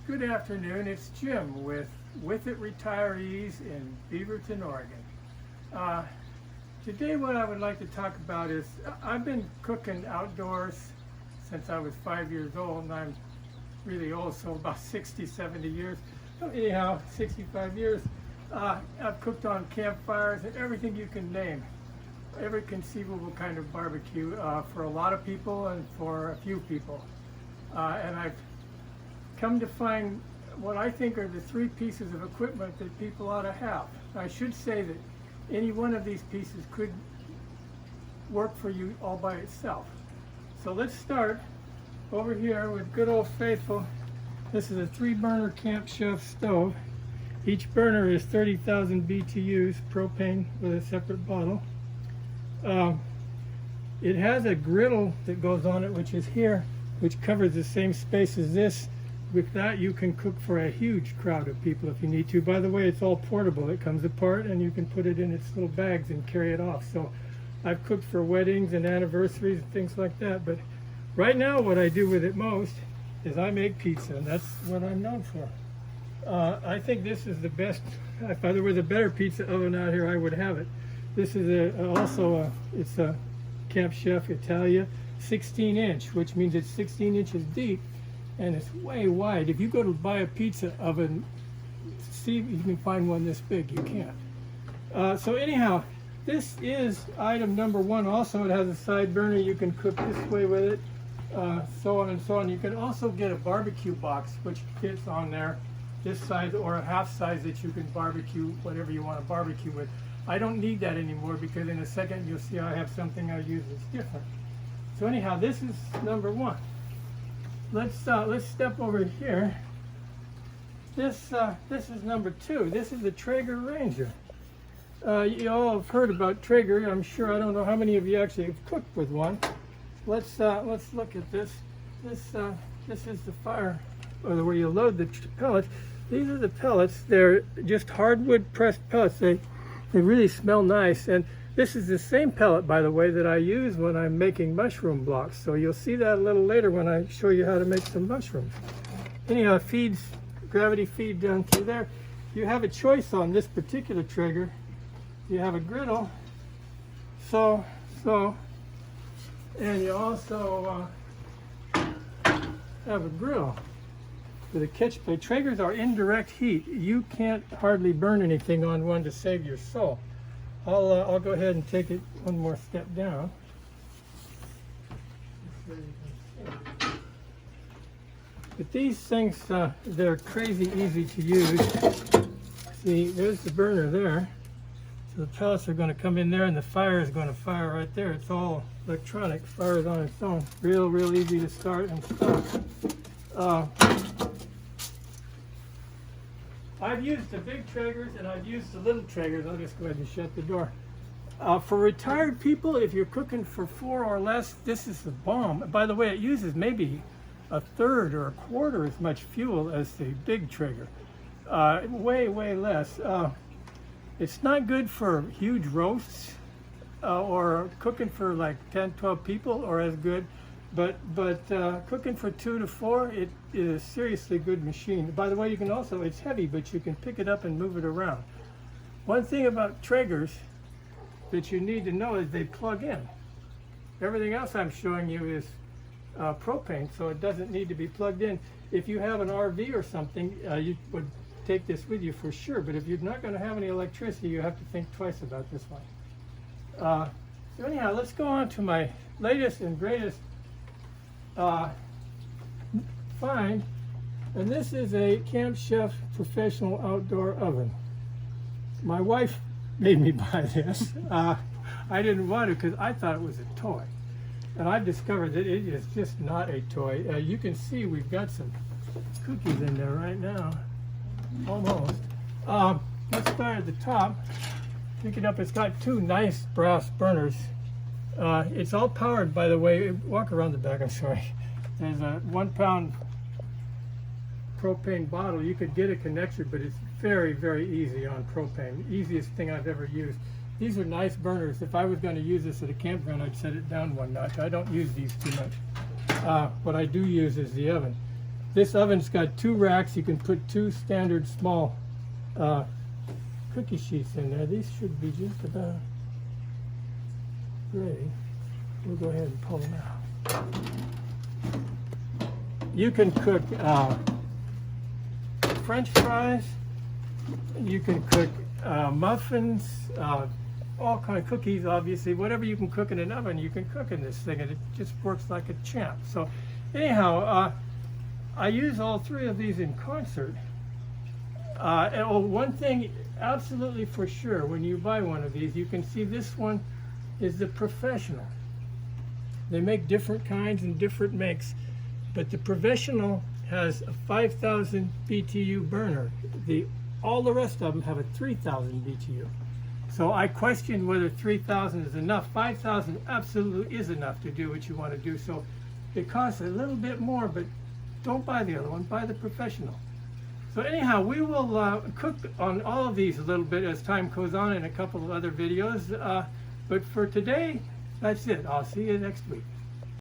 Good afternoon, it's Jim with It Retirees in Beaverton, Oregon. Today what I would like to talk about is, I've been cooking outdoors since I was 5 years old, and I'm really old, so about 60, 70 years. So anyhow, 65 years. I've cooked on campfires and everything you can name. Every conceivable kind of barbecue for a lot of people and for a few people. And I've come to find what I think are the three pieces of equipment that people ought to have. I should say that any one of these pieces could work for you all by itself. So let's start over here with good old faithful. This is a 3-burner Camp Chef stove. Each burner is 30,000 BTUs propane with a separate bottle. It has a griddle that goes on it, which is here, which covers the same space as this. With that, you can cook for a huge crowd of people if you need to. By the way, it's all portable. It comes apart and you can put it in its little bags and carry it off. So I've cooked for weddings and anniversaries and things like that. But right now, what I do with it most is I make pizza, and that's what I'm known for. I think this is the best. If there was a better pizza oven out here, I would have it. This is it's a Camp Chef Italia 16-inch, which means it's 16 inches deep. And it's way wide. If you go to buy a pizza oven, see if you can find one this big. You can't. So anyhow, this is item number one. Also, it has a side burner. You can cook this way with it, so on and so on. You can also get a barbecue box, which fits on there, this size or a half size that you can barbecue whatever you want to barbecue with. I don't need that anymore because in a second you'll see I have something I use that's different. So anyhow, this is number one. Let's step over here. This is number two. This is the Traeger Ranger. You all have heard about Traeger. I'm sure. I don't know how many of you actually have cooked with one. Let's look at this. This is the fire, or where you load the pellets. These are the pellets. They're just hardwood pressed pellets. They really smell nice. And this is the same pellet, by the way, that I use when I'm making mushroom blocks. So you'll see that a little later when I show you how to make some mushrooms. Anyhow, it feeds, gravity feed down through there. You have a choice on this particular Traeger. You have a griddle, and you also have a grill with a catch plate. Traegers are indirect heat. You can't hardly burn anything on one to save your soul. I'll go ahead and take it one more step down. But these things, they're crazy easy to use. See, there's the burner there. So the pellets are going to come in there and the fire is going to fire right there. It's all electronic. Fire is on its own. Real easy to start and stop. I've used the big Traegers and I've used the little Traegers. I'll just go ahead and shut the door. For retired people, if you're cooking for 4 or less, this is the bomb. By the way, it uses maybe a third or a quarter as much fuel as the big Traeger. Way less. It's not good for huge roasts or cooking for like 10, 12 people, or as good. But cooking for 2 to 4, it is a seriously good machine. By the way, you can also, it's heavy, but you can pick it up and move it around. One thing about Traegers that you need to know is they plug in. Everything else I'm showing you is propane, so it doesn't need to be plugged in. If you have an RV or something, you would take this with you for sure, but if you're not going to have any electricity, you have to think twice about this one. So anyhow, let's go on to my latest and greatest find, and this is a Camp Chef professional outdoor oven. My wife made me buy this. I didn't want to because I thought it was a toy, and I've discovered that it is just not a toy. You can see we've got some cookies in there right now, almost. Let's start at the top. Pick it up. It's got 2 nice brass burners. It's all powered, by the way. Walk around the back, I'm sorry. There's a 1-pound propane bottle. You could get a connector, but it's very easy on propane. Easiest thing I've ever used. These are nice burners. If I was going to use this at a campground, I'd set it down one notch. I don't use these too much. What I do use is the oven. This oven's got 2 racks. You can put 2 standard small cookie sheets in there. These should be just about ready. We'll go ahead and pull them out. You can cook French fries. You can cook muffins, all kind of cookies, obviously. Whatever you can cook in an oven, you can cook in this thing, and it just works like a champ. So anyhow, I use all 3 of these in concert. And one thing absolutely for sure, when you buy one of these, you can see this one is the Professional. They make different kinds and different makes, but the Professional has a 5,000 BTU burner. All the rest of them have a 3,000 BTU. So I questioned whether 3,000 is enough. 5,000 absolutely is enough to do what you want to do. So it costs a little bit more, but don't buy the other one, buy the Professional. So anyhow, we will cook on all of these a little bit as time goes on in a couple of other videos. But for today, that's it. I'll see you next week.